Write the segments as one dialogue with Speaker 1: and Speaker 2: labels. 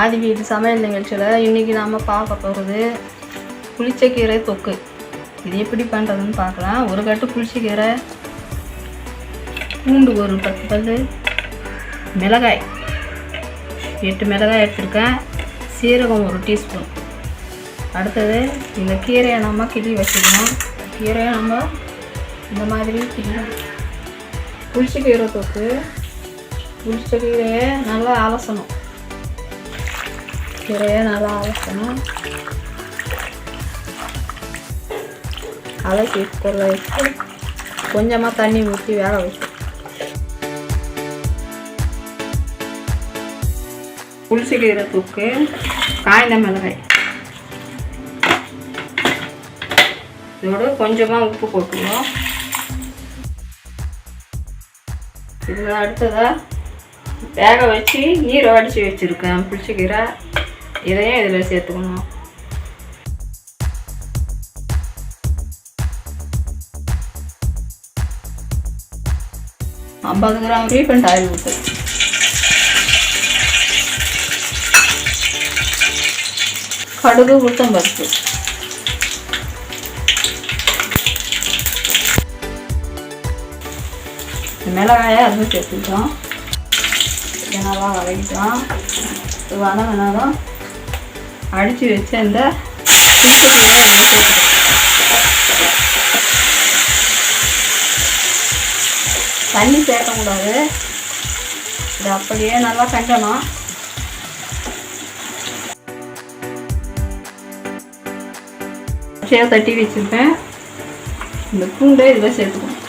Speaker 1: ஆதி வீட்டு சமையல் நிகழ்ச்சியில் இன்றைக்கி நாம் பார்க்க போகிறது புளிச்சக்கீரை தொக்கு. இது எப்படி பண்ணுறதுன்னு பார்க்கலாம். ஒரு கட்டு புளிச்சக்கீரை, பூண்டு ஒரு 10 பல், மிளகாய் 8 மிளகாய் எடுத்துருக்கேன், சீரகம் 1 டீஸ்பூன். அடுத்தது இந்த கீரையை நம்ம கிள்ளி வச்சுக்கணும். கீரையை நம்ம இந்த மாதிரி கிள்ளணும். புளிச்சக்கீரை தொக்கு, புளிச்சக்கீரையை நல்லா அலசணும். கீரையை நல்லா அலசணும். அலசி குக்கரில் வச்சு கொஞ்சமாக தண்ணி ஊற்றி வேக வைக்கணும். புளிச்சக்கீரை தொக்கு, காய்ந்த மிளகாய், இதோடு கொஞ்சமாக உப்பு போட்டுக்கணும். இதில் அடுத்ததாக வேக வச்சு நீரை வடித்து வச்சுருக்கேன் புளிச்சக்கீரை, இதையும் இதில் சேர்த்துக்கணும். ஐம்பது கிராம் ரீஃபைண்ட் ஆயில் ஊற்று, கடுகு, உளுத்தம்பருப்பு, மிளகாயை அதுவும் சேர்த்துக்கிட்டோம். நல்லா வதக்கிட்டோம். இது வதங்கினாலும் அடித்து வச்ச இந்த புளிச்சக்கீரை இதில் சேர்த்துக்கணும். தண்ணி சேர்க்கக்கூடாது, இது அப்படியே நல்லா கண்டணும். தட்டி வச்சுருக்கேன். இந்த பூண்டை இதில் சேர்த்துக்கணும்.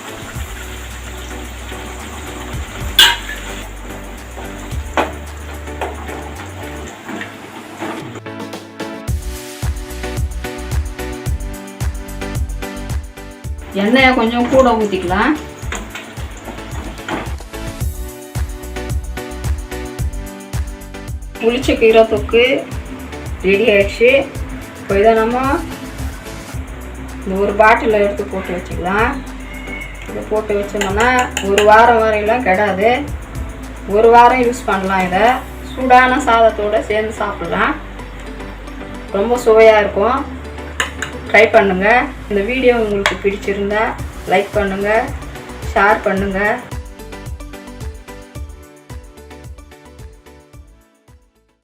Speaker 1: எண்ணெயை கொஞ்சம் கூட ஊற்றிக்கலாம். புளிச்சக்கீரை தொக்கு ரெடி ஆகிடுச்சு. இப்போ இதை நம்ம இந்த ஒரு பாட்டிலில் எடுத்து போட்டு வச்சுக்கலாம். இதை போட்டு வச்சோம்னா ஒரு வாரம் வரையிலும் கெடாது. ஒரு வாரம் யூஸ் பண்ணலாம். இதை சூடான சாதத்தோடு சேர்ந்து சாப்பிட்லாம். ரொம்ப சுவையாக இருக்கும். ட்ரை பண்ணுங்கள். இந்த வீடியோ உங்களுக்கு பிடிச்சிருந்தா லைக் பண்ணுங்கள், ஷேர் பண்ணுங்கள்.